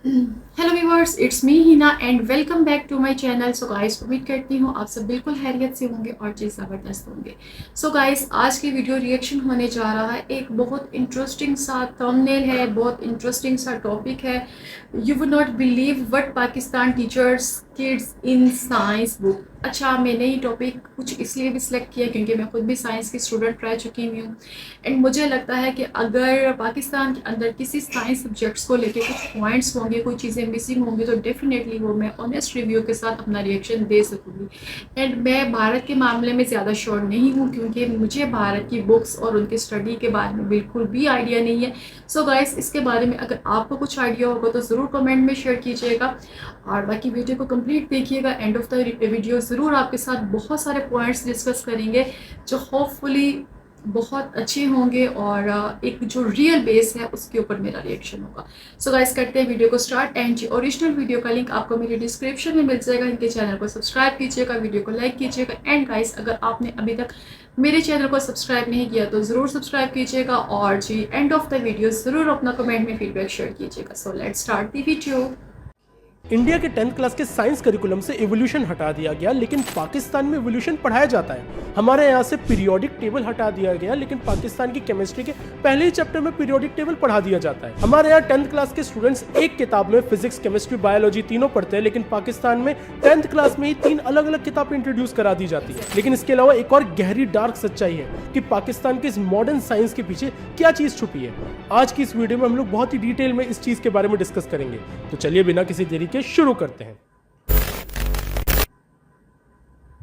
Hello viewers, it's me Hina and welcome back to my channel. So guys, उम्मीद करती हूँ आप सब बिल्कुल खैरियत से होंगे और चीज़ ज़बरदस्त होंगे। सो गाइस, आज की वीडियो रिएक्शन होने जा रहा है। एक बहुत इंटरेस्टिंग सा थंबनेल है, बहुत इंटरेस्टिंग सा टॉपिक है। You would not believe what Pakistan teachers kids in science book. अच्छा, मैंने ये टॉपिक कुछ इसलिए भी सिलेक्ट किया क्योंकि मैं खुद भी साइंस की स्टूडेंट रह चुकी हुई हूँ। एंड मुझे लगता है कि अगर पाकिस्तान के अंदर किसी साइंस सब्जेक्ट्स को लेके कुछ पॉइंट्स होंगे, कोई चीज़ें मिसिंग होंगी, तो डेफिनेटली वो मैं ऑनेस्ट रिव्यू के साथ अपना रिएक्शन दे सकूँगी। एंड मैं भारत के मामले में ज़्यादा श्योर नहीं हूँ क्योंकि मुझे भारत की बुक्स और उनकी स्टडी के बारे में बिल्कुल भी आइडिया नहीं है। सो गाइस, इसके बारे में अगर आपको कुछ आइडिया होगा तो ज़रूर कमेंट में शेयर कीजिएगा और बाकी वीडियो को कंप्लीट देखिएगा। एंड ऑफ द वीडियो ज़रूर आपके साथ बहुत सारे पॉइंट्स डिस्कस करेंगे जो होपफुली बहुत अच्छे होंगे और एक जो रियल बेस है उसके ऊपर मेरा रिएक्शन होगा। सो गाइस, करते हैं वीडियो को स्टार्ट। एंड जी, ओरिजिनल वीडियो का लिंक आपको मेरे डिस्क्रिप्शन में मिल जाएगा। इनके चैनल को सब्सक्राइब कीजिएगा, वीडियो को लाइक कीजिएगा। एंड गाइस, अगर आपने अभी तक मेरे चैनल को सब्सक्राइब नहीं किया तो ज़रूर सब्सक्राइब कीजिएगा और जी, एंड ऑफ द वीडियो ज़रूर अपना कमेंट में फीडबैक शेयर कीजिएगा। So let's start the video. India के 10th क्लास के साइंस करिकुलम से इवोल्यूशन हटा दिया गया, लेकिन पाकिस्तान में इवोल्यूशन पढ़ाया जाता है। हमारे यहाँ से पीरियोडिक टेबल हटा दिया गया, लेकिन पाकिस्तान की केमिस्ट्री के पहले ही चैप्टर में पीरियोडिक टेबल पढ़ा दिया जाता है। हमारे यहाँ 10th क्लास के स्टूडेंट्स एक किताब में फिजिक्स, केमिस्ट्री, बायोलॉजी तीनों पढ़ते हैं, लेकिन पाकिस्तान में 10th क्लास में ही 3 अलग अलग किताबें इंट्रोड्यूस करा दी जाती है। लेकिन इसके अलावा एक और गहरी डार्क सच्चाई है कि पाकिस्तान के इस मॉडर्न साइंस के पीछे क्या चीज छुपी है। आज की इस वीडियो में हम लोग बहुत ही डिटेल में इस चीज के बारे में डिस्कस करेंगे। तो चलिए बिना किसी देरी के शुरू करते हैं।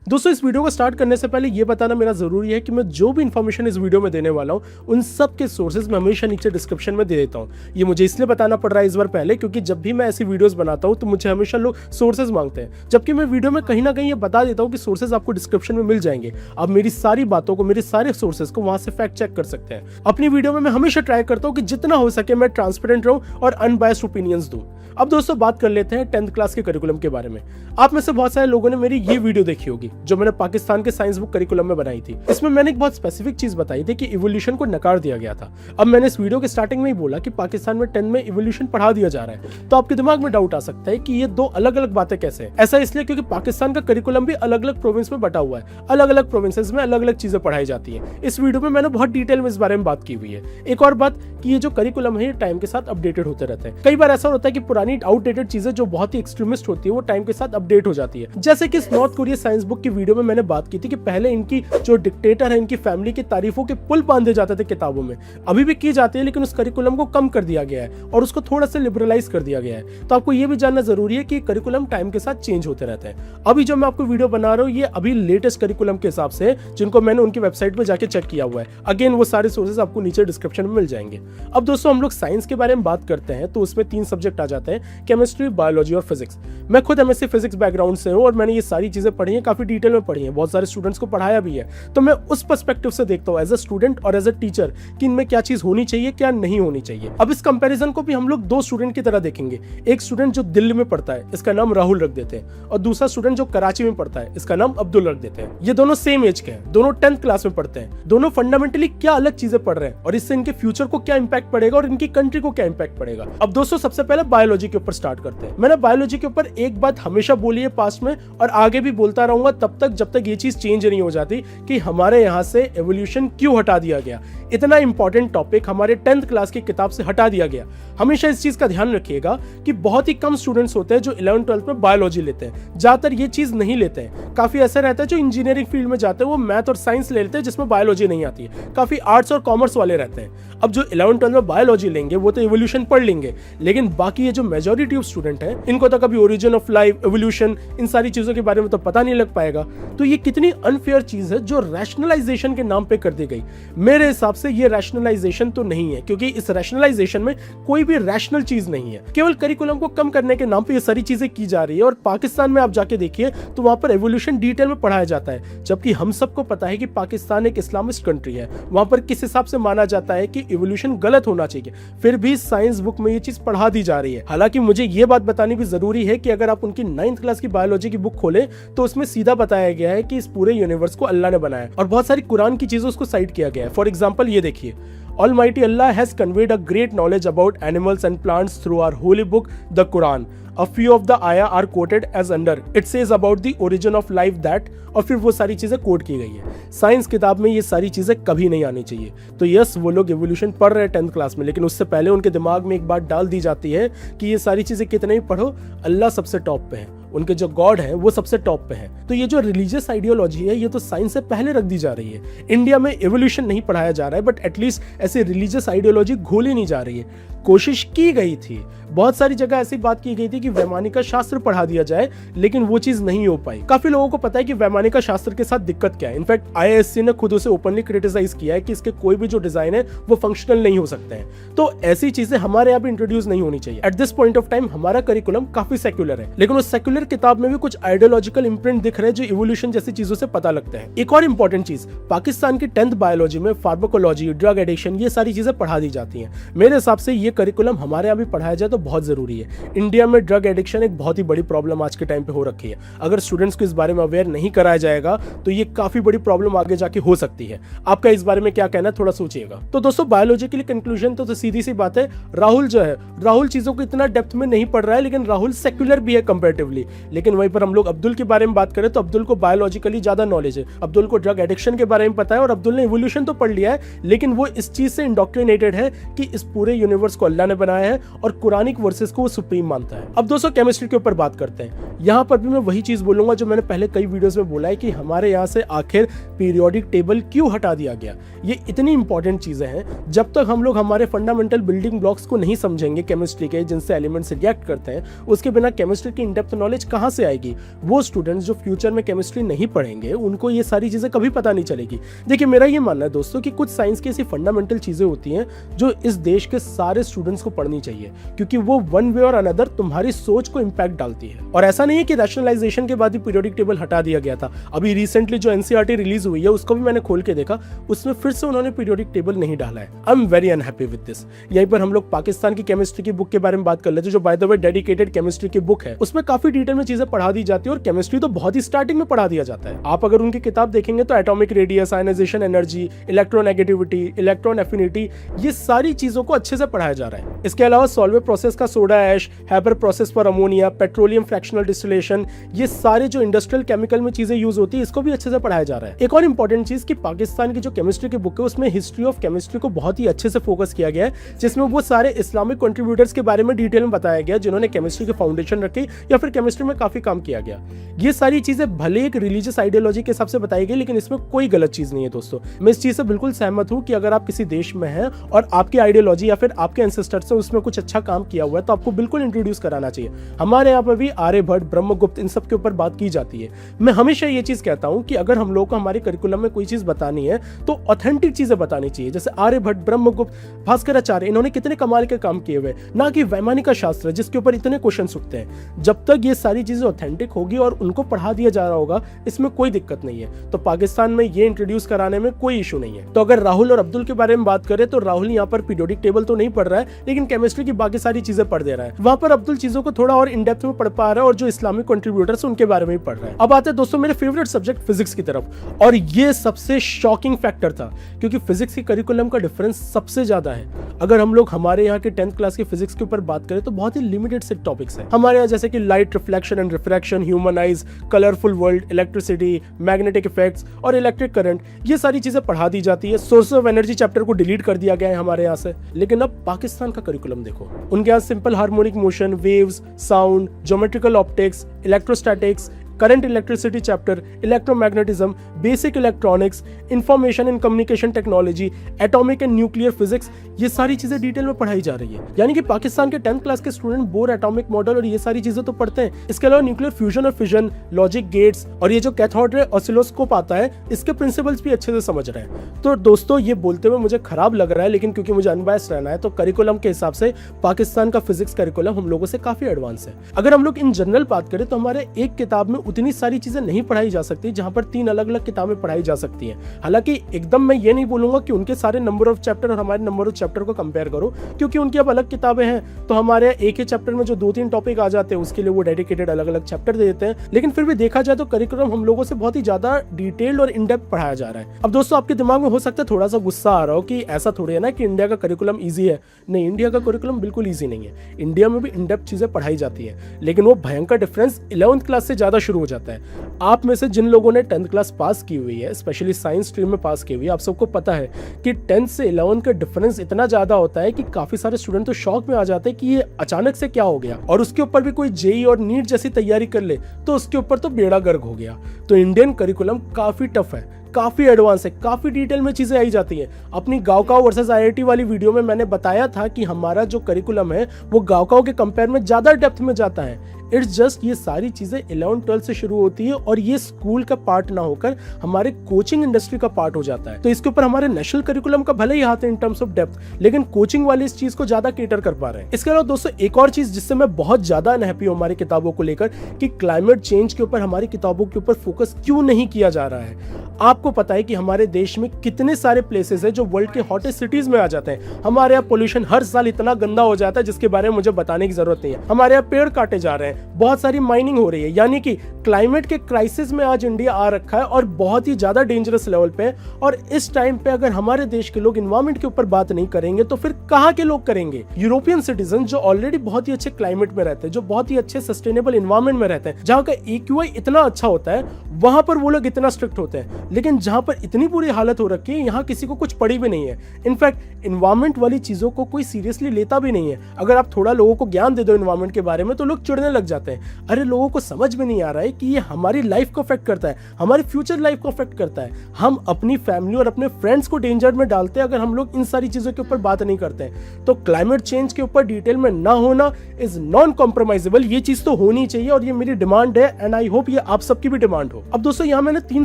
दोस्तों, इस वीडियो को स्टार्ट करने से पहले यह बताना मेरा जरूरी है कि मैं जो भी इंफॉर्मेशन इस वीडियो में देने वाला हूं उन सब के सोर्सेज मैं हमेशा नीचे डिस्क्रिप्शन में दे देता हूं। ये मुझे इसलिए बताना पड़ रहा है इस बार पहले क्योंकि जब भी मैं ऐसी वीडियोस बनाता हूं तो मुझे हमेशा लोग सोर्सेज मांगते हैं, जबकि मैं वीडियो में कहीं ना कहीं ये बता देता हूं कि सोर्सेज आपको डिस्क्रिप्शन में मिल जाएंगे। आप मेरी सारी बातों को, मेरे सारे सोर्सेज को वहां से फैक्ट चेक कर सकते हैं। अपनी वीडियो में मैं हमेशा ट्राई करता हूं कि जितना हो सके मैं ट्रांसपेरेंट रहूं और अनबायस्ड ओपिनियंस दूं। अब दोस्तों, बात कर लेते हैं 10th क्लास के करिकुलम के बारे में। आप में से बहुत सारे लोगों ने मेरी ये वीडियो देखी होगी जो मैंने पाकिस्तान के साइंस बुक करिकुलम में बनाई थी। इसमें मैंने एक बहुत स्पेसिफिक चीज बताई थी कि इवोल्यूशन को नकार दिया गया था। अब मैंने इस वीडियो के स्टार्टिंग में ही बोला कि पाकिस्तान में 10 में इवोल्यूशन पढ़ा दिया जा रहा है, तो आपके दिमाग में डाउट आ सकता है कि ये दो अलग अलग बातें कैसे हैं। ऐसा इसलिए क्योंकि पाकिस्तान का करिकुलम भी अलग अलग प्रोविंस में बटा हुआ है, अलग अलग प्रोविंसेस में अलग अलग चीजें पढ़ाई जाती है। इस वीडियो में मैंने बहुत डिटेल में इस बारे में बात की हुई है। एक और बात कि ये जो करिकुलम है टाइम के साथ अपडेटेड होते रहते हैं। कई बार ऐसा होता है कि पुरानी आउटडेटेड चीजें जो बहुत ही एक्सट्रीमिस्ट होती है वो टाइम के साथ अपडेट हो जाती है। जैसे कि इस नॉर्थ कोरिया साइंस बुक की वीडियो में मैंने बात की थी कि पहले इनकी जो डिक्टेटर है, इनकी फैमिली की तारीफों के पुल बांधे जाते थे किताबों में, अभी भी की जाती है, लेकिन उस करिकुलम को कम कर दिया गया है और उसको थोड़ा सा लिबरलाइज कर दिया गया है। तो आपको ये भी जानना जरूरी है कि करिकुलम टाइम के साथ चेंज होते रहते हैं। अभी जो मैं आपको वीडियो बना रहा हूँ ये अभी लेटेस्ट करिकुलम के हिसाब से, जिनको मैंने उनकी वेबसाइट पर जाकर चेक किया हुआ है। अगेन वो सारे सोर्सेज आपको नीचे डिस्क्रिप्शन में मिल जाएंगे। अब दोस्तों, हम लोग साइंस के बारे में बात करते हैं तो उसमें 3 सब्जेक्ट आ जाते हैं, केमिस्ट्री, बायोलॉजी और फिजिक्स। मैं खुद एमएससी फिजिक्स बैकग्राउंड से हूं और मैंने ये सारी चीजें पढ़ी हैं, काफी डिटेल में पढ़ी हैं, बहुत सारे स्टूडेंट्स को पढ़ाया भी है। तो मैं उस पर्सपेक्टिव से देखता हूं एज अ स्टूडेंट और एज अ टीचर कि इनमें क्या चीज होनी चाहिए, क्या नहीं होनी चाहिए। अब इस कंपैरिजन को भी हम लोग 2 स्टूडेंट की तरह देखेंगे। एक स्टूडेंट जो दिल्ली में पढ़ता है, इसका नाम राहुल रख देते हैं, और दूसरा स्टूडेंट जो कराची में पढ़ता है, इसका नाम अब्दुल रख देते हैं। ये दोनों सेम एज के हैं, दोनों 10th क्लास में पढ़ते हैं। दोनों फंडामेंटली क्या अलग चीजें पढ़ रहे हैं और इससे इनके फ्यूचर को क्या इंपैक्ट पड़ेगा और इनकी कंट्री को क्या इंपैक्ट पड़ेगा। अब दोस्तों, सबसे पहले बायोलॉजी के ऊपर स्टार्ट करते हैं। मैंने बायोलॉजी के ऊपर एक बात हमेशा बोली है पास्ट में और आगे भी बोलता रहूंगा तब तक जब तक ये चीज चेंज नहीं हो जाती कि हमारे यहाँ से एवोल्यूशन क्यों हटा दिया गया। इतना इंपॉर्टेंट टॉपिक हमारे 10th क्लास की किताब से हटा दिया गया। हमेशा इस चीज का ध्यान रखिएगा कि बहुत ही कम स्टूडेंट्स होते हैं जो 11th 12th में बायोलॉजी लेते हैं, ज्यादातर ये चीज नहीं लेते हैं। काफी ऐसा रहता है जो इंजीनियरिंग फील्ड में जाते हैं वो मैथ और साइंस ले लेते हैं जिसमें बायोलॉजी नहीं आती है। काफी आर्ट्स और कॉमर्स वाले रहते हैं। अब जो 11th 12th में बायोलॉजी लेंगे वो तो एवोल्यूशन पढ़ लेंगे, लेकिन बाकी ये जो मेजॉरिटी ऑफ स्टूडेंट है इनको तो कभी ओरिजिन ऑफ लाइफ, एवोल्यूशन, इन सारी चीजों के बारे में तो पता नहीं लग पाएगा। तो ये कितनी अनफेयर चीज है जो रैशनलाइजेशन के नाम पे कर दी गई। मेरे हिसाब से ये रैशनलाइजेशन तो नहीं है, क्योंकि इस रैशनलाइजेशन में कोई भी रैशनल चीज नहीं है। केवल करिकुलम को कम करने के नाम पे ये सारी चीजें की जा रही है। और पाकिस्तान में आप जाके देखिए तो वहां पर एवोल्यूशन डिटेल में पढ़ाया जाता है, जबकि हम सबको पता है कि पाकिस्तान एक इस्लामिस्ट कंट्री है। वहां पर किस हिसाब से माना जाता है कि एवोल्यूशन गलत होना चाहिए, फिर भी साइंस बुक में ये चीज पढ़ा दी जा रही है। हालांकि मुझे ये बात बतानी भी जरूरी है कि अगर आप उनकी 9th क्लास की बायोलॉजी की बुक खोलें तो उसमें सीधा बताया गया है कि इस पूरे यूनिवर्स को अल्लाह ने बनाया और बहुत सारी कुरान की चीजों को साइड किया गया है। फॉर एग्जाम्पल ये देखिए, Almighty Allah has conveyed a great knowledge about animals and plants through our holy book, the Quran. A few of the ayah are quoted as under. It says about the origin of life that, और फिर वो सारी चीज़ें coat की गई है। Science किताब में ये सारी चीज़ें कभी नहीं आनी चाहिए। तो यस, वो लोग एवोल्यूशन पढ़ रहे हैं 10th क्लास में, लेकिन उससे पहले उनके दिमाग में एक बात डाल दी जाती है कि ये सारी चीज़ें कितने ही पढ़ो, अल्लाह सबसे टॉप पे है, उनके जो गॉड है वो सबसे टॉप पे है। तो ये जो रिलीजियस आइडियोलॉजी है ये तो साइंस से पहले रख दी जा रही है। इंडिया में एवोल्यूशन नहीं पढ़ाया जा रहा है, बट एटलीस्ट ऐसी रिलीजियस आइडियोलॉजी घोली नहीं जा रही है। कोशिश की गई थी, बहुत सारी जगह ऐसी बात की गई थी कि वैमानिका शास्त्र पढ़ा दिया जाए, लेकिन वो चीज नहीं हो पाई। काफी लोगों को पता है कि वैमानिका शास्त्र के साथ दिक्कत क्या है। इनफैक्ट आईआईएससी ने खुद उसे ओपनली क्रिटिसाइज किया है कि इसके कोई भी जो डिजाइन है वो फंक्शनल नहीं हो सकते हैं। तो ऐसी चीजें हमारे यहाँ भी इंट्रोड्यूस नहीं होनी चाहिए। At this point of time हमारा करिकुलम काफी सेक्युलर है, लेकिन उस सेक्युलर किताब में भी कुछ आइडियोलॉजिकल इंप्रिंट दिख रहे हैं जो इवोल्यूशन जैसी चीजों से पता लगता है। एक और इंपॉर्टेंट चीज, पाकिस्तान की 10th बायोलॉजी में फार्माकोलॉजी, ड्रग एडिक्शन, ये सारी चीजें पढ़ा दी जाती हैं। मेरे हिसाब से ये करिकुलम हमारे यहाँ भी पढ़ाया जाए तो बहुत जरूरी है। इंडिया में ड्रग एडिक्शन एक बहुत ही बड़ी प्रॉब्लम आज के टाइम पे हो रखी है। अगर स्टूडेंट्स को इस बारे में अवेयर नहीं कराया जाएगा तो ये काफी बड़ी प्रॉब्लम आगे जाके हो सकती है। आपका इस बारे में क्या कहना है, थोड़ा सोचिएगा। तो दोस्तों, बायोलॉजी के लिए कंक्लूजन तो सीधी सी बात है, राहुल जो है, राहुल चीजों को इतना डेप्थ में नहीं पढ़ रहा है, लेकिन राहुल सेक्युलर भी है कंपैरेटिवली। लेकिन वहीं पर हम लोग अब्दुल के बारे में बात करें तो अब्दुल को बायोलॉजिकली ज्यादा नॉलेज है। अब्दुल को ड्रग एडिक्शन के बारे में पता है और अब्दुल ने इवोल्यूशन तो पढ़ लिया है, लेकिन वो इस चीज से इंडोक्ट्रिनेटेड है कि इस पूरे यूनिवर्स को अल्लाह ने बनाया है और कुरानिक वर्सेस को वो सुप्रीम मानता है। अब दोस्तों, केमिस्ट्री के ऊपर बात करते हैं। यहाँ पर भी मैं वही चीज बोलूंगा जो मैंने पहले कई वीडियोस में बोला है कि हमारे यहाँ से आखिर पीरियोडिक टेबल क्यों हटा दिया गया। ये इतनी इंपॉर्टेंट चीजें हैं, जब तक हम लोग हमारे फंडामेंटल बिल्डिंग ब्लॉक्स को नहीं समझेंगे केमिस्ट्री के, जिनसे एलिमेंट्स रिएक्ट करते हैं, उसके बिना केमिस्ट्री की इनडेप्थ नॉलेज कहाँ से आएगी। वो स्टूडेंट्स जो फ्यूचर में केमिस्ट्री नहीं पढ़ेंगे उनको ये सारी चीजें कभी पता नहीं चलेगी। देखिए, मेरा ये मानना है दोस्तों कि कुछ साइंस की ऐसी फंडामेंटल चीजें होती हैं जो इस देश के सारे स्टूडेंट्स को पढ़नी चाहिए, क्योंकि वो वन वे और अनदर तुम्हारी सोच को इंपैक्ट डालती है। और ऐसा नहीं है कि रैशनलाइजेशन के बाद ही पीरियोडिक टेबल हटा दिया गया था। अभी रिसेंटली जो एनसीईआरटी रिलीज हुई है उसको भी मैंने खोल के देखा, उसमें फिर से उन्होंने पीरियोडिक टेबल नहीं डाला है। I am very unhappy with this. यहीं पर हम लोग पाकिस्तान की केमिस्ट्री की बुक के बारे में बात कर लेते हैं, जो by the way dedicated chemistry की बुक है। उसमें काफी डिटेल में चीजें पढ़ा दी जाती है और केमिस्ट्री तो बहुत ही स्टार्टिंग में पढ़ा दिया जाता है। आप अगर उनकी किताब देखेंगे तो atomic radius, ionisation energy, electronegativity, electron affinity, ये सारी चीजों को अच्छे से पढ़ाया जा रहा है। इसके अलावा सॉल्वे प्रोसेस का soda ash, Haber process for ammonia, petroleum fractional distillation, ये सारे जो इंडस्ट्रियल केमिकल में चीजें यूज होती है, इसको भी अच्छे से पढ़ाया जा रहा है। एक और इंपॉर्टेंट चीज कि पाकिस्तान की जो केमिस्ट्री की बुक है उसमें हिस्ट्री ऑफ केमिस्ट्री को बहुत ही अच्छे से फोकस किया गया है, जिसमें वो सारे इस्लामिक कंट्रीब्यूटर्स के बारे में डिटेल में बताया गया जिन्होंने केमिस्ट्री के फाउंडेशन रखी या फिर केमिस्ट्री में काफी काम किया गया। ये सारी चीजें भले एक रिलीजियस आइडियोलॉजी के हिसाब से बताई गई, लेकिन इसमें कोई गलत चीज नहीं है दोस्तों। मैं इस चीज से बिल्कुल सहमत हूं कि अगर आप किसी देश में हैं और आपकी आइडियोलॉजी या फिर आपके एंसेस्टर्स से उसमें कुछ अच्छा काम किया हुआ है तो आपको बिल्कुल इंट्रोड्यूस कराना चाहिए। हमारे यहाँ पर भी आर्यभट्ट, ब्रह्मगुप्त, इन सब के ऊपर बात की जाती है। मैं हमेशा ये चीज कहता हूं कि अगर हम लोग को हमारे करिकुलम में कोई चीज बतानी है तो ऑथेंटिक चीजें बतानी चाहिए। जैसे आर्यभट्ट, ब्रह्मगुप्त, भास्कराचार्य, इन्होंने कितने कमाल के काम किए हुए, ना कि वैमानिका शास्त्र जिसके ऊपर इतने क्वेश्चन उठते हैं। जब तक ये सारी चीजें ऑथेंटिक होगी और उनको पढ़ा दिया जा रहा होगा, इसमें कोई दिक्कत नहीं है। तो पाकिस्तान में ये इंट्रोड्यूस कराने में कोई इशू नहीं है। तो अगर राहुल और अब्दुल के बारे में बात करें तो राहुल यहाँ पर पीरियोडिक टेबल तो नहीं पढ़ रहा है, लेकिन केमिस्ट्री की बाकी सारी चीजें पढ़ दे रहा है। वहां पर अब्दुल चीजों को थोड़ा और इन डेप्थ में पढ़ पा रहा है और जो इस्लामिक कंट्रीब्यूटर्स उनके बारे में पढ़ रहा है। अब आते हैं दोस्तों मेरे फेवरेट सब्जेक्ट फिजिक्स की तरफ, और ये सबसे शॉकिंग फैक्टर था क्योंकि फिजिक्स के करिकुलम का डिफरेंस सबसे ज्यादा है। अगर हम लोग हमारे यहाँ के 10th क्लास की फिजिक्स के ऊपर बात करें तो बहुत ही लिमिटेड से टॉपिक्स हैं हमारे यहाँ, जैसे कि light reflection and refraction, human eyes, colourful world, electricity, magnetic effects और इलेक्ट्रिक करंट, ये सारी चीजें पढ़ा दी जाती है। सोर्स ऑफ एनर्जी चैप्टर को डिलीट कर दिया गया है हमारे यहाँ से। लेकिन अब पाकिस्तान का करिकुलम देखो, उनके यहाँ simple harmonic motion, waves, sound, geometrical optics, electrostatics, current electricity chapter, electromagnetism, basic electronics, information and communication technology, atomic and nuclear physics, ये सारी चीजें डिटेल में पढ़ाई जा रही है। यानी कि पाकिस्तान के 10th क्लास के स्टूडेंट बोर एटॉमिक मॉडल और ये सारी चीजें तो पढ़ते हैं, इसके अलावा न्यूक्लियर फ्यूजन और फिजन, लॉजिक गेट्स और ये जो कैथोड रे ऑसिलोस्कोप आता है, इसके प्रिंसिपल्स भी अच्छे से समझ रहे हैं। तो दोस्तों, ये बोलते हुए मुझे खराब लग रहा है, लेकिन क्योंकि मुझे अनबायस्ड रहना है तो करिकुलम के हिसाब से पाकिस्तान का फिजिक्स करिकुलम हम लोगों से काफी एडवांस है। अगर हम लोग इन जनरल बात करें तो हमारे एक किताब में उतनी सारी चीज़ें नहीं पढ़ाई जा सकती जहाँ पर 3 अलग अलग किताबें पढ़ाई जा सकती हैं। हालांकि एकदम मैं ये नहीं बोलूँगा कि उनके सारे नंबर ऑफ चैप्टर और हमारे नंबर ऑफ चैप्टर को कंपेयर करो, क्योंकि उनकी अब अलग किताबें हैं, तो हमारे एक ही चैप्टर में जो 2-3 टॉपिक आ जाते हैं उसके लिए वो डेडिकेटेड अलग अलग चैप्टर दे देते हैं। लेकिन फिर भी देखा जाए तो करिकुलम हम लोगों से बहुत ही ज़्यादा डिटेल्ड और इन डेप्थ पढ़ाया जा रहा है। अब दोस्तों आपके दिमाग में हो सकता है थोड़ा सा गुस्सा आ रहा हो कि ऐसा थोड़ी है ना कि इंडिया का करिकुलम ईजी है। नहीं, इंडिया का करिकुलम बिल्कुल ईजी नहीं है। इंडिया में भी इन डेप्थ चीज़ें पढ़ाई जाती है, लेकिन वो भयंकर डिफरेंस 11th क्लास से ज़्यादा शुरू हो जाता है। आप में से जिन लोगों ने 10th क्लास पास की हुई है, स्पेशली साइंस स्ट्रीम में पास की हुई है, आप सबको पता है कि 10th से 11th का डिफरेंस इतना ज़्यादा होता है कि काफ़ी सारे स्टूडेंट तो शॉक में आ जाते हैं कि ये अचानक से क्या हो गया। और उसके ऊपर भी कोई जेई और नीट जैसी तैयारी कर ले तो उसके ऊपर तो बेड़ा गर्क हो गया। तो इंडियन करिकुलम काफ़ी टफ है, काफ़ी एडवांस है, काफ़ी डिटेल में चीज़ें आई जाती हैं। अपनी गाँव वर्सेस आईआईटी वाली वीडियो में मैंने बताया था कि हमारा जो करिकुलम है वो गाँव के कंपेयर में ज़्यादा डेप्थ में जाता है। इट्स जस्ट ये सारी चीज़ें 11th-12th से शुरू होती है और ये स्कूल का पार्ट ना होकर हमारे कोचिंग इंडस्ट्री का पार्ट हो जाता है। तो इसके ऊपर हमारे नेशनल करिकुलम का भले ही हाथ है इन टर्म्स ऑफ डेप्थ, लेकिन कोचिंग वाले इस चीज़ को ज़्यादा केटर कर पा रहे हैं। इसके अलावा दोस्तों एक और चीज़ जिससे मैं बहुत ज़्यादा अनहैप्पी हूँ हमारी किताबों को लेकर कि क्लाइमेट चेंज के ऊपर हमारी किताबों के ऊपर फोकस क्यों नहीं किया जा रहा है। आपको पता है कि हमारे देश में कितने सारे प्लेसेस है जो वर्ल्ड के हॉटेस्ट सिटीज में आ जाते हैं। हमारे यहाँ पोल्यूशन हर साल इतना गंदा हो जाता है जिसके बारे में मुझे बताने की जरूरत नहीं है। हमारे यहाँ पेड़ काटे जा रहे हैं, बहुत सारी माइनिंग हो रही है, यानी कि क्लाइमेट के क्राइसिस में आज इंडिया आ रखा है और बहुत ही ज्यादा डेंजरस लेवल पे। और इस टाइम पे अगर हमारे देश के लोग एनवायरमेंट के ऊपर बात नहीं करेंगे तो फिर कहाँ के लोग करेंगे। यूरोपियन सिटीजन जो ऑलरेडी बहुत ही अच्छे क्लाइमेट में रहते हैं, जो बहुत ही अच्छे सस्टेनेबल एनवायरमेंट में रहते हैं, जहाँ का EQI इतना अच्छा होता है, वहां पर वो लोग इतना स्ट्रिक्ट होते हैं। लेकिन जहां पर इतनी बुरी हालत हो रखी है, यहाँ किसी को कुछ पड़ी भी नहीं है। इनफैक्ट एनवायरमेंट वाली चीजों को कोई सीरियसली लेता भी नहीं है। अगर आप थोड़ा लोगों को ज्ञान दे दो एनवायरमेंट के बारे में तो लोग चिढ़ने लग जाते हैं। अरे लोगों को समझ में नहीं आ रहा है कि ये हमारी लाइफ को अफेक्ट करता है, हमारी फ्यूचर लाइफ को अफेक्ट करता है। हम अपनी फैमिली और अपने फ्रेंड्स को डेंजर में डालते हैं अगर हम लोग इन सारी चीजों के ऊपर बात नहीं करते हैं। तो क्लाइमेट चेंज के ऊपर डिटेल में ना होना इज नॉन कॉम्प्रोमाइजेबल। ये चीज तो होनी चाहिए और ये मेरी डिमांड है एंड आई होप ये आप सबकी भी डिमांड हो। अब दोस्तों यहाँ मैंने 3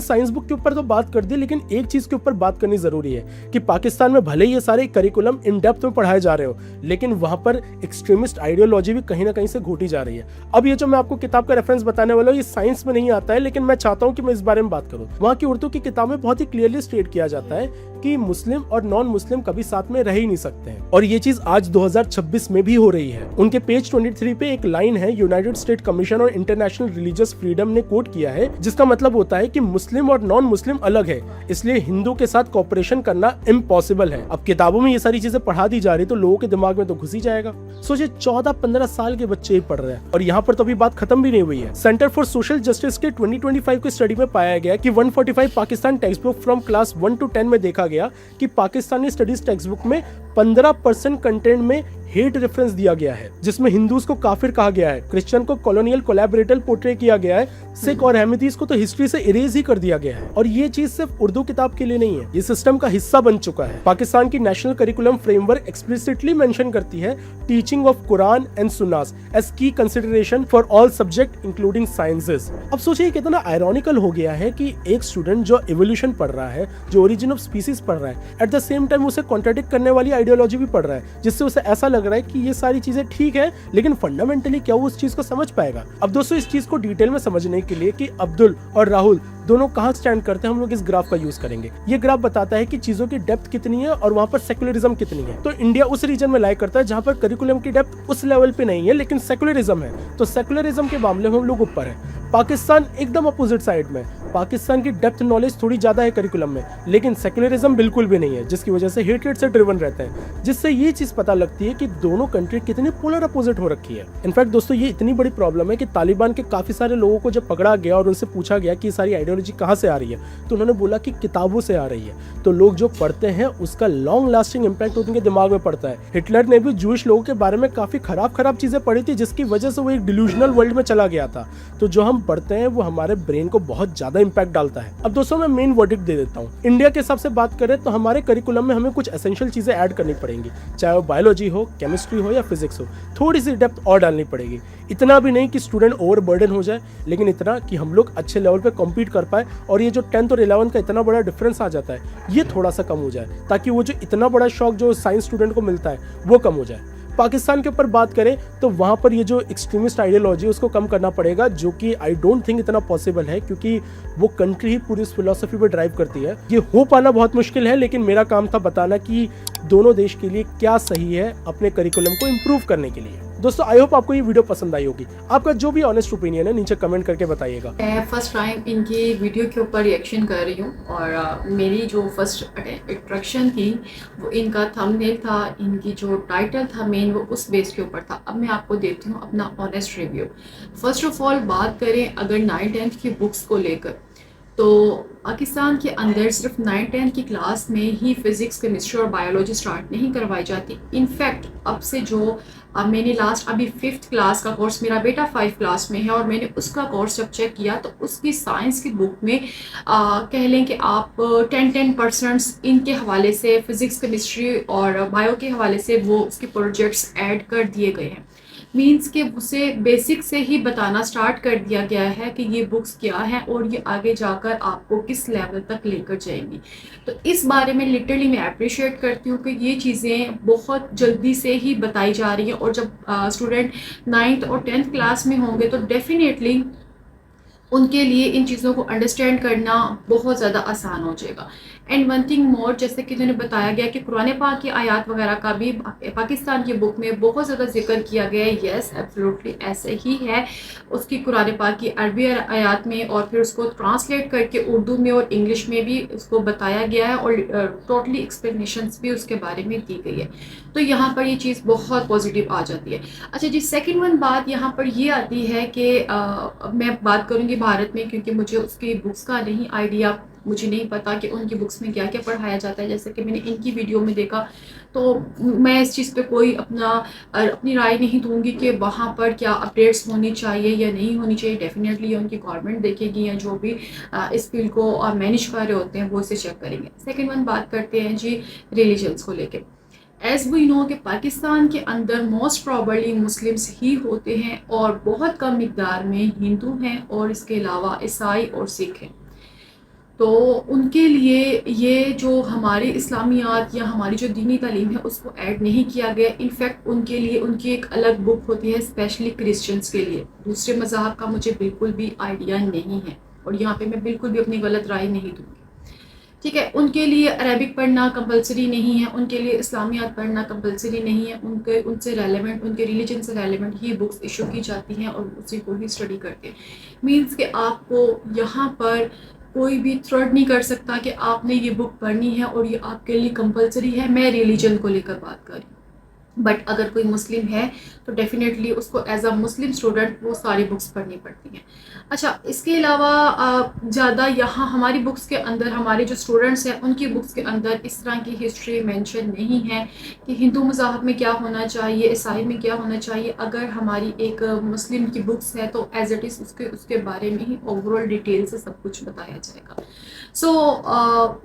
साइंस बुक के ऊपर तो बात कर दी, लेकिन एक चीज के ऊपर बात करनी जरूरी है कि पाकिस्तान में भले ही ये सारे करिकुलम इन डेप्थ में पढ़ाए जा रहे हो, लेकिन वहां पर एक्सट्रीमिस्ट आइडियोलॉजी भी कहीं ना कहीं से घोटी जा रही है। अब ये जो मैं आपको किताब का रेफरेंस बताने वाला हूँ ये साइंस में नहीं आता है, लेकिन मैं चाहता हूँ कि मैं इस बारे में बात करूँ। वहाँ की उर्दू की किताब में बहुत ही क्लियरली स्टेट किया जाता है कि मुस्लिम और नॉन मुस्लिम कभी साथ में रह ही नहीं सकते हैं, और ये चीज आज 2026 में भी हो रही है। उनके पेज 23 पे एक लाइन है, यूनाइटेड स्टेट कमीशन और इंटरनेशनल रिलीजियस फ्रीडम ने कोट किया है, जिसका मतलब होता है कि मुस्लिम और नॉन मुस्लिम अलग है, इसलिए हिंदू के साथ कॉपरेशन करना इम्पॉसिबल है। अब किताबों में ये सारी चीजें पढ़ा दी जा रही तो लोगों के दिमाग में तो घुस ही जाएगा। सोचिए 14-15 साल के बच्चे ही पढ़ रहे हैं, और यहाँ पर तो अभी बात खत्म भी नहीं हुई है। सेंटर फॉर सोशल जस्टिस के 2025 की स्टडी में पाया गया कि 145 Pakistan text book from class 1 to 10 में देखा गया कि पाकिस्तानी स्टडीज टेक्स्ट बुक में 15% कंटेंट में हेट रेफरेंस दिया गया है, जिसमें हिंदूज को काफिर कहा गया है, क्रिश्चियन को कॉलोनियल कोलैबोरेटर पोर्ट्रे किया गया है, सिख और अहमदीज को तो हिस्ट्री से इरेज ही कर दिया गया है। और ये चीज सिर्फ उर्दू किताब के लिए नहीं है, ये सिस्टम का हिस्सा बन चुका है। पाकिस्तान की national curriculum framework explicitly mention करती है teaching of Quran and Sunnahs as key consideration for all subject including sciences. अब सोचिए कितना आयरॉनिकल हो गया है कि एक स्टूडेंट जो इवोल्यूशन पढ़ रहा है, जो ओरिजिन ऑफ स्पीसीज पढ़ रहा है, एट द सेम टाइम उसे कॉन्ट्राडिक्ट करने वाली आइडियोलॉजी भी पढ़ रहा है, जिससे उसे ऐसा लग रहा है कि ये सारी चीजें ठीक है, लेकिन फंडामेंटली क्या वो उस चीज को समझ पाएगा। अब दोस्तों इस चीज को डिटेल में समझने के लिए कि अब्दुल और राहुल दोनों कहाँ स्टैंड करते हैं, हम लोग इस ग्राफ का यूज करेंगे। ये ग्राफ बताता है कि चीजों की डेप्थ कितनी है और वहां पर सेकुलरिज्म कितनी है। तो इंडिया उस रीजन में लाइक करता है जहां पर करिकुलम की डेप्थ उस लेवल पे नहीं है, लेकिन सेकुलरिज्म है। तो सेकुलरिज्म के मामले में हम लोग ऊपर है। पाकिस्तान एकदम अपोजिट साइड में, पाकिस्तान की डेप्थ नॉलेज थोड़ी ज्यादा है करिकुलम में, लेकिन सेकुलरिज्म बिल्कुल भी नहीं है, जिसकी वजह से हेट्रेड से ड्रिवन रहते हैं, जिससे ये चीज पता लगती है कि दोनों कंट्री कितनी पोलर अपोजिट हो रखी है। इनफैक्ट दोस्तों ये इतनी बड़ी प्रॉब्लम है कि तालिबान के काफी सारे लोगों को जब पकड़ा गया और उनसे पूछा गया कि सारी आइडियोलॉजी कहाँ से आ रही है, तो उन्होंने बोला कि किताबों से आ रही है। तो लोग जो पढ़ते हैं उसका लॉन्ग लास्टिंग इंपैक्ट उनके दिमाग में पड़ता है। हिटलर ने भी जूइश लोगों के बारे में काफी खराब चीजें पढ़ी थी, जिसकी वजह से वो एक डिल्यूजनल वर्ल्ड में चला गया था। तो जो हम पढ़ते हैं वो हमारे ब्रेन को बहुत ज्यादा इंपैक्ट डालता है। अब दोस्तों मैं मेन वर्डिक्ट दे देता हूँ। इंडिया के हिसाब से बात करें तो हमारे करिकुलम में हमें कुछ एसेंशियल चीजें ऐड करनी पड़ेंगी, चाहे वो बायोलॉजी हो, केमिस्ट्री हो या फिजिक्स हो। थोड़ी सी डेप्थ और डालनी पड़ेगी। इतना भी नहीं कि स्टूडेंट ओवर बर्डन हो जाए, लेकिन इतना कि हम लोग अच्छे लेवल पे कॉम्पीट कर पाए, और ये जो 10th और 11th का इतना बड़ा डिफरेंस आ जाता है ये थोड़ा सा कम हो जाए, ताकि वो जो इतना बड़ा शॉक जो साइंस स्टूडेंट को मिलता है वो कम हो जाए। पाकिस्तान के ऊपर बात करें तो वहाँ पर ये जो एक्सट्रीमिस्ट आइडियोलॉजी है उसको कम करना पड़ेगा, जो कि आई डोंट थिंक इतना पॉसिबल है, क्योंकि वो कंट्री ही पूरी इस फिलॉसफी पर ड्राइव करती है। ये हो पाना बहुत मुश्किल है, लेकिन मेरा काम था बताना कि दोनों देश के लिए क्या सही है अपने करिकुलम को इम्प्रूव करने के लिए। दोस्तों आई होप आपको ये वीडियो पसंद आई होगी। आपका जो भी ऑनेस्ट ओपिनियन है नीचे कमेंट करके बताइएगा। मैं फर्स्ट टाइम इनकी वीडियो के ऊपर रिएक्शन कर रही हूँ और मेरी जो फर्स्ट अट्रैक्शन थी वो इनका थंबनेल था, इनकी जो टाइटल था मेन वो उस बेस के ऊपर था। अब मैं आपको देती हूँ अपना honest review. First of all बात करें अगर 9th-10th की बुक्स को लेकर, तो पाकिस्तान के अंदर सिर्फ 9th-10th की क्लास में ही फिज़िक्स, केमिस्ट्री और बायोलॉजी स्टार्ट नहीं करवाई जाती। इनफैक्ट अब से जो मैंने लास्ट अभी 5th क्लास का कोर्स, मेरा बेटा 5 क्लास में है और मैंने उसका कोर्स जब चेक किया तो उसकी साइंस की बुक में कह लें कि आप 10% इनके हवाले से फ़िज़िक्स, केमिस्ट्री और बायो के हवाले से वो उसके प्रोजेक्ट्स ऐड कर दिए गए हैं। मीन्स कि उसे बेसिक से ही बताना स्टार्ट कर दिया गया है कि ये बुक्स क्या हैं और ये आगे जाकर आपको किस लेवल तक लेकर जाएंगी। तो इस बारे में लिटरली मैं अप्रिशिएट करती हूँ कि ये चीज़ें बहुत जल्दी से ही बताई जा रही हैं और जब स्टूडेंट 9th और 10th क्लास में होंगे तो डेफिनेटली उनके लिए इन चीज़ों को अंडरस्टैंड करना बहुत ज़्यादा आसान हो जाएगा। एंड वन थिंग मोर, जैसे कि उन्होंने बताया गया कि कुरान पाक की आयत वगैरह का भी पाकिस्तान की बुक में बहुत ज़्यादा जिक्र किया गया है। येस एब्सोल्युटली ऐसे ही है। उसकी कुरान पाक की अरबी आयत में और फिर उसको ट्रांसलेट करके उर्दू में और इंग्लिश में भी उसको बताया गया है और टोटली एक्सप्लेनेशंस भी उसके बारे में दी गई है। तो यहाँ पर ये चीज़ बहुत पॉजिटिव आ जाती है। अच्छा जी, सेकेंड वन बात यहाँ पर ये आती है कि मैं बात करूँगी भारत में, क्योंकि मुझे उसकी बुक्स का नहीं आइडिया, मुझे नहीं पता कि उनकी बुक्स में क्या क्या पढ़ाया जाता है। जैसे कि मैंने इनकी वीडियो में देखा तो मैं इस चीज़ पे कोई अपनी राय नहीं दूंगी कि वहाँ पर क्या अपडेट्स होनी चाहिए या नहीं होनी चाहिए। डेफिनेटली उनकी गवर्नमेंट देखेगी या जो भी इस फील्ड को मैनेज कर रहे होते हैं वो इसे चेक करेंगे। सेकेंड वन बात करते हैं जी रिलीजन्स को लेके। एज वी नो कि पाकिस्तान के अंदर मोस्ट प्रॉबली मुस्लिम्स ही होते हैं और बहुत कम मिकदार में हिंदू हैं और इसके अलावा ईसाई और सिख हैं। तो उनके लिए ये जो हमारी इस्लामियात या हमारी जो दीनी तालीम है उसको ऐड नहीं किया गया। इनफैक्ट उनके लिए उनकी एक अलग बुक होती है स्पेशली क्रिश्चियंस के लिए। दूसरे मज़हब का मुझे बिल्कुल भी आइडिया नहीं है और यहाँ पे मैं बिल्कुल भी अपनी गलत राय नहीं दूँगी, ठीक है। उनके लिए अरबिक पढ़ना कंपलसरी नहीं है, उनके लिए इस्लामियात पढ़ना कंपलसरी नहीं है। उनके उनसे रेलेवेंट, उनके रिलीजन से रेलेवेंट ही बुक्स इशू की जाती हैं और उसी को ही स्टडी करते हैं। मीन्स कि आपको यहाँ पर कोई भी थ्रेट नहीं कर सकता कि आपने ये बुक पढ़नी है और ये आपके लिए कंपलसरी है। मैं रिलीजन को लेकर बात कर रही हूँ, बट अगर कोई मुस्लिम है तो डेफिनेटली उसको एज अ मुस्लिम स्टूडेंट वो सारी बुक्स पढ़नी पड़ती हैं। अच्छा, इसके अलावा ज़्यादा यहाँ हमारी बुक्स के अंदर, हमारे जो स्टूडेंट्स हैं उनकी बुक्स के अंदर इस तरह की हिस्ट्री मेंशन नहीं है कि हिंदू मज़हब में क्या होना चाहिए, ईसाई में क्या होना चाहिए। अगर हमारी एक मुस्लिम की बुक्स है तो एज इट इज़ उसके बारे में ही ओवरऑल डिटेल से सब कुछ बताया जाएगा। सो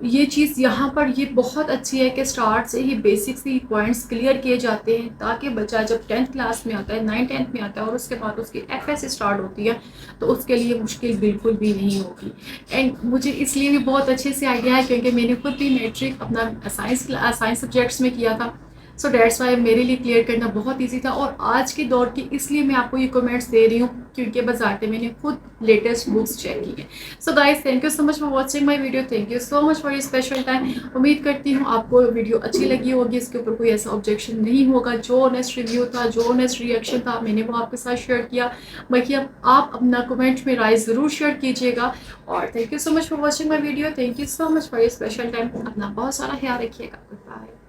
ये चीज़ यहाँ पर ये बहुत अच्छी है कि स्टार्ट से ही बेसिक से ही पॉइंट्स क्लियर किए जाते हैं ताकि बच्चा जब 10th क्लास में आता है, 9th-10th में आता है और उसके बाद उसकी FS स्टार्ट होती है तो उसके लिए मुश्किल बिल्कुल भी नहीं होगी। एंड मुझे इसलिए भी बहुत अच्छे से आइडिया है क्योंकि मैंने खुद भी मैट्रिक अपना साइंस सब्जेक्ट्स में किया था। सो डेट्स वाई मेरे लिए क्लियर करना बहुत ईजी था। और आज के दौर की इसलिए मैं आपको ये कमेंट्स दे रही हूँ क्योंकि बजाते मैंने खुद लेटेस्ट बुक्स चेक की है। So guys, thank you so much for watching my video. Thank you so much for your special time. उम्मीद करती हूँ आपको वीडियो अच्छी लगी होगी, इसके ऊपर कोई ऐसा ऑब्जेक्शन नहीं होगा। जो ऑनेस्ट रिव्यू था, जो ऑनेस्ट रिएक्शन था, मैंने वो आपके साथ शेयर किया। बाकी अब आप अपना कमेंट में राय ज़रूर शेयर कीजिएगा। और thank you so much for watching my video. Thank you so much for your special time. अपना बहुत सारा ख्याल रखिएगा। Good bye.